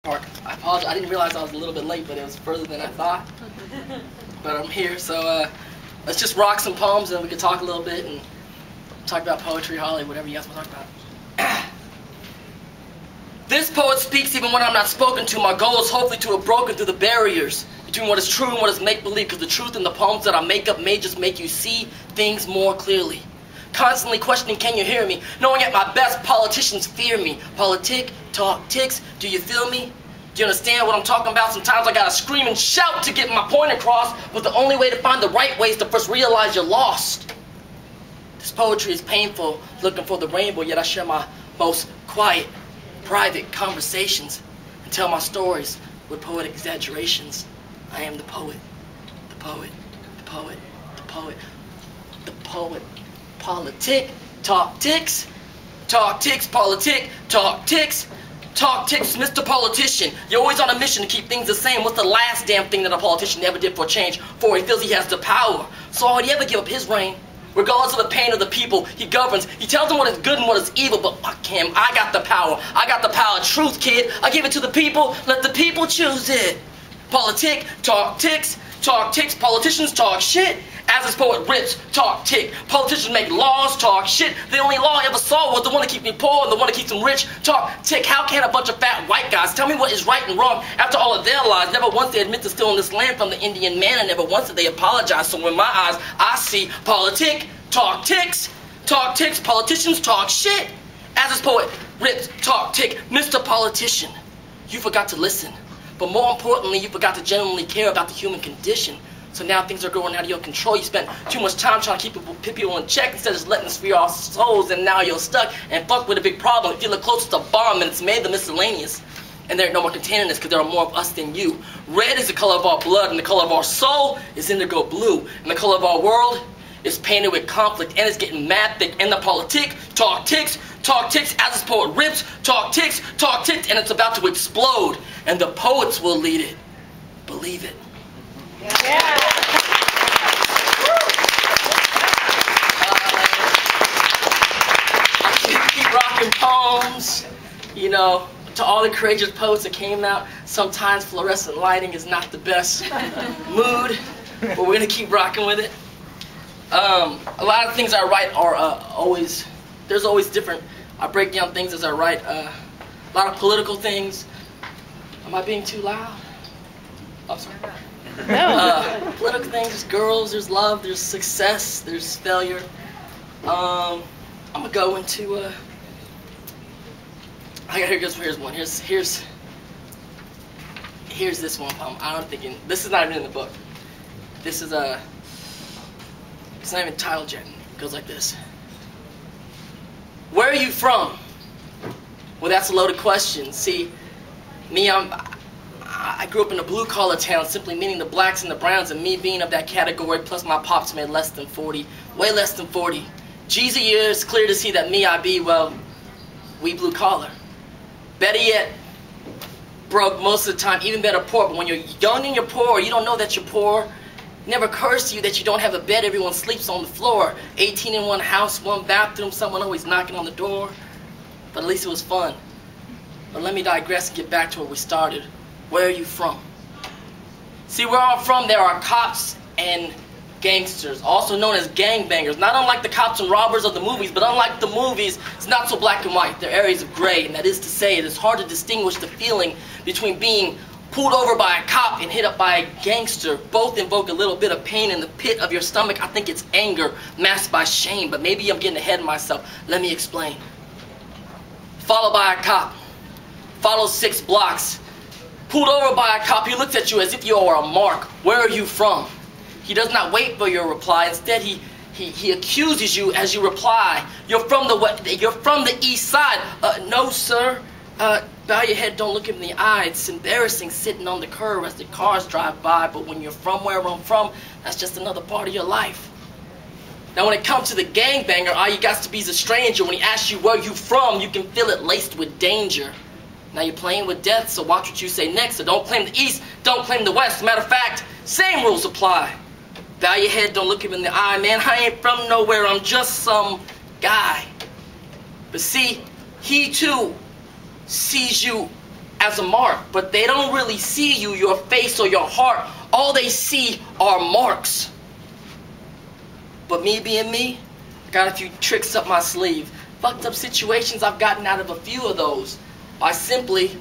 Moorpark. I apologize. I didn't realize I was a little bit late, but it was further than I thought. But I'm here, so let's just rock some poems and we can talk a little bit and talk about poetry, Holly, whatever you guys want to talk about. This poet speaks even when I'm not spoken to. My goal is hopefully to have broken through the barriers between what is true and what is make-believe, because the truth in the poems that I make up may just make you see things more clearly. Constantly questioning, can you hear me? Knowing at my best, politicians fear me. Politic, talk, ticks, do you feel me? Do you understand what I'm talking about? Sometimes I gotta scream and shout to get my point across, but the only way to find the right way is to first realize you're lost. This poetry is painful, looking for the rainbow, yet I share my most quiet, private conversations and tell my stories with poetic exaggerations. I am the poet, the poet, the poet, the poet, the poet. Politic, talk ticks, politic, talk ticks, Mr. Politician. You're always on a mission to keep things the same. What's the last damn thing that a politician ever did for change? For he feels he has the power. So why would he ever give up his reign? Regardless of the pain of the people, he governs. He tells them what is good and what is evil, but fuck him. I got the power. I got the power of truth, kid. I give it to the people. Let the people choose it. Politic, talk ticks, politicians talk shit. As this poet rips, talk tick. Politicians make laws, talk shit. The only law I ever saw was the one to keep me poor and the one to keep them rich. Talk tick. How can a bunch of fat white guys tell me what is right and wrong after all of their lies? Never once they admit to stealing this land from the Indian man, and never once did they apologize. So in my eyes, I see politic, talk ticks, politicians talk shit. As this poet rips, talk tick, Mr. Politician, you forgot to listen. But more importantly, you forgot to genuinely care about the human condition. So now things are going out of your control. You spent too much time trying to keep people in check instead of just letting us free our souls, and now you're stuck and fucked with a big problem. If you look closer to bomb and it's made the miscellaneous. And there ain't no more containing this because there are more of us than you. Red is the color of our blood, and the color of our soul is indigo blue. And the color of our world is painted with conflict, and it's getting mad thick. And the politic, talk ticks, as this poet rips, talk ticks, and it's about to explode. And the poets will lead it. Believe it. Yeah. Keep rocking poems, you know, to all the courageous poets that came out. Sometimes fluorescent lighting is not the best mood, but we're gonna keep rocking with it. A lot of things I write are there's always different. I break down things as I write. A lot of political things. Am I being too loud? Oh, sorry. No. Political things, there's girls, there's love, there's success, there's failure. I'm gonna go into here's one. Here's this one poem. I'm thinking this is not even in the book. This is it's not even titled yet. It goes like this. Where are you from? Well, that's a loaded question. See, me, I grew up in a blue-collar town, simply meaning the blacks and the browns, and me being of that category, plus my pops made less than 40, way less than 40. G's a year, it's clear to see that me, I be, well, we blue-collar. Better yet, broke most of the time, even better poor, but when you're young and you're poor, you don't know that you're poor. It never occurs to you that you don't have a bed, everyone sleeps on the floor. 18 in one house, one bathroom, someone always knocking on the door. But at least it was fun. But let me digress and get back to where we started. Where are you from? See, where I'm from, there are cops and gangsters, also known as gangbangers. Not unlike the cops and robbers of the movies, but unlike the movies, it's not so black and white. There are areas of gray, and that is to say, it is hard to distinguish the feeling between being pulled over by a cop and hit up by a gangster. Both invoke a little bit of pain in the pit of your stomach. I think it's anger masked by shame, but maybe I'm getting ahead of myself. Let me explain. Followed by a cop. Follow 6 blocks. Pulled over by a cop, he looks at you as if you are a mark. Where are you from? He does not wait for your reply. Instead, he accuses you as you reply. You're from the east side. No, sir. Bow your head, don't look him in the eye. It's embarrassing sitting on the curb as the cars drive by, but when you're from where I'm from, that's just another part of your life. Now, when it comes to the gangbanger, all you got to be is a stranger. When he asks you where you from, you can feel it laced with danger. Now you're playing with death, so watch what you say next. So don't claim the east, don't claim the west. Matter of fact, same rules apply. Bow your head, don't look him in the eye. Man, I ain't from nowhere, I'm just some guy. But see, he too sees you as a mark, but they don't really see you, your face or your heart. All they see are marks. But me being me, I got a few tricks up my sleeve. Fucked up situations, I've gotten out of a few of those by simply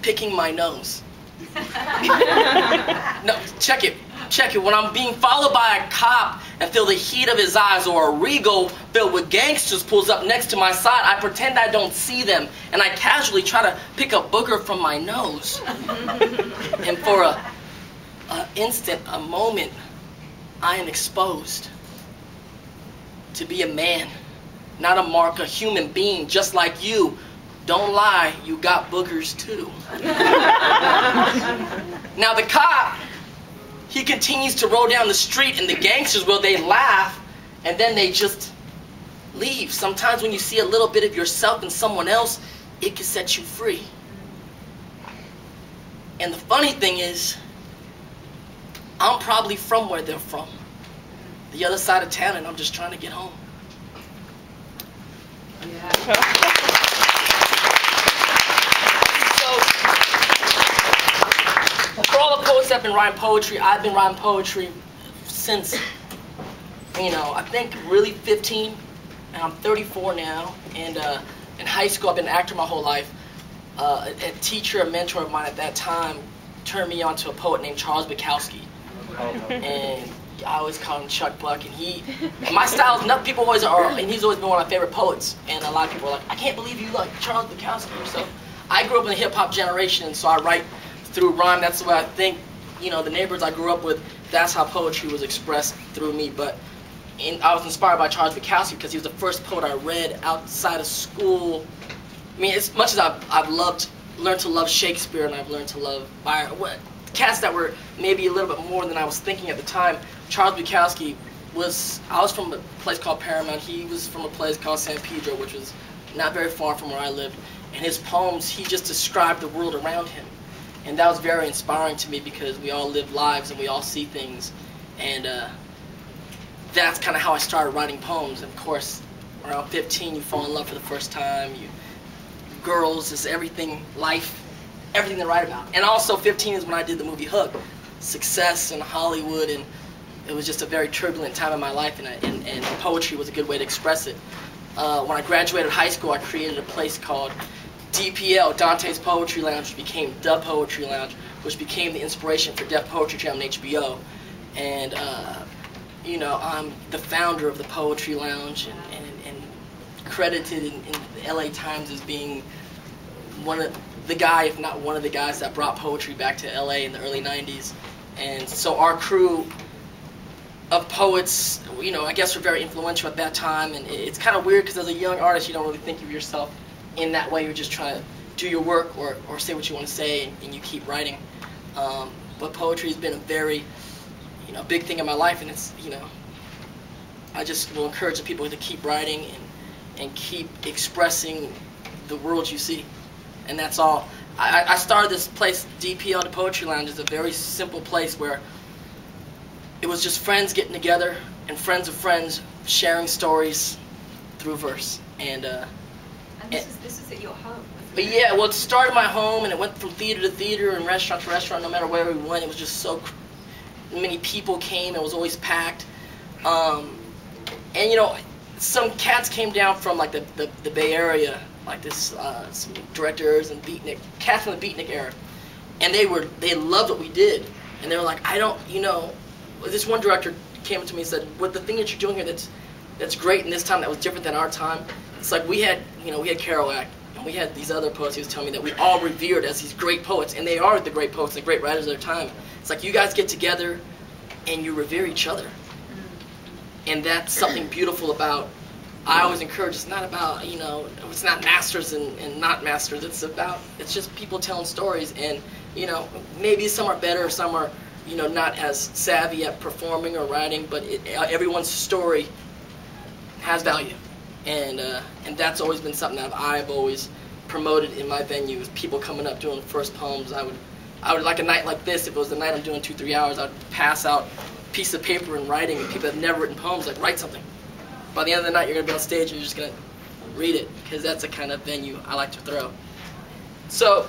picking my nose. No, check it. Check it. When I'm being followed by a cop and feel the heat of his eyes, or a Regal filled with gangsters pulls up next to my side, I pretend I don't see them, and I casually try to pick a booger from my nose. And for a instant, a moment, I am exposed to be a man, not a mark, a human being just like you. Don't lie, you got boogers too. Now the cop, he continues to roll down the street, and the gangsters, well, they laugh and then they just leave. Sometimes when you see a little bit of yourself in someone else, it can set you free. And the funny thing is, I'm probably from where they're from, the other side of town, and I'm just trying to get home. Yeah. For all the poets that have been writing poetry, I've been writing poetry since, I think really 15, and I'm 34 now. And in high school, I've been an actor my whole life. A teacher, a mentor of mine at that time, turned me on to a poet named Charles Bukowski. And I always call him Chuck Buck. And my style is nothing. People always are, and he's always been one of my favorite poets. And a lot of people are like, I can't believe you like Charles Bukowski. So I grew up in the hip hop generation, and so I write through rhyme. That's the way I think, the neighbors I grew up with, that's how poetry was expressed through me. But I was inspired by Charles Bukowski because he was the first poet I read outside of school. I mean, as much as I've learned to love Shakespeare, and I've learned to love cats that were maybe a little bit more than I was thinking at the time, Charles Bukowski I was from a place called Paramount. He was from a place called San Pedro, which was not very far from where I lived. And his poems, he just described the world around him. And that was very inspiring to me because we all live lives and we all see things. And that's kind of how I started writing poems. And of course, around 15, you fall in love for the first time. Girls, is everything, life, everything to write about. And also 15 is when I did the movie Hook. Success in Hollywood, and it was just a very turbulent time in my life, and poetry was a good way to express it. When I graduated high school, I created a place called DPL, Dante's Poetry Lounge, which became The Poetry Lounge, which became the inspiration for Def Poetry Jam on HBO. And, I'm the founder of the Poetry Lounge, and credited in the LA Times as being one of the guy, if not one of the guys, that brought poetry back to LA in the early 90s. And so our crew of poets, I guess, were very influential at that time. And it's kind of weird because as a young artist, you don't really think of yourself in that way. You're just trying to do your work or say what you want to say, and you keep writing. But poetry has been a very, big thing in my life, and it's, I just will encourage the people to keep writing and keep expressing the world you see. And that's all. I started this place, DPL, the Poetry Lounge, is a very simple place where it was just friends getting together and friends of friends sharing stories through verse. And this is at your home. But yeah, well, it started at my home, and it went from theater to theater and restaurant to restaurant. No matter where we went, it was just so many people came. It was always packed. And some cats came down from like the Bay Area, like this some directors and beatnik cats from the beatnik era, and they loved what we did, and they were like, this one director came up to me and said, "What the thing that you're doing here that's great in this time that was different than our time, it's like we had Kerouac, and we had these other poets." He was telling me that we all revered as these great poets, and they are the great poets, the great writers of their time. It's like you guys get together and you revere each other, and that's something beautiful about. I always encourage, it's not about, it's not masters and not masters. It's just people telling stories, and, maybe some are better, some are, not as savvy at performing or writing, but everyone's story has value. And that's always been something that I've always promoted in my venues. People coming up doing first poems. I would like a night like this, if it was the night I'm doing 2-3 hours, I'd pass out a piece of paper and writing, and people that have never written poems, like, write something. By the end of the night, you're going to be on stage and you're just going to read it, because that's the kind of venue I like to throw. So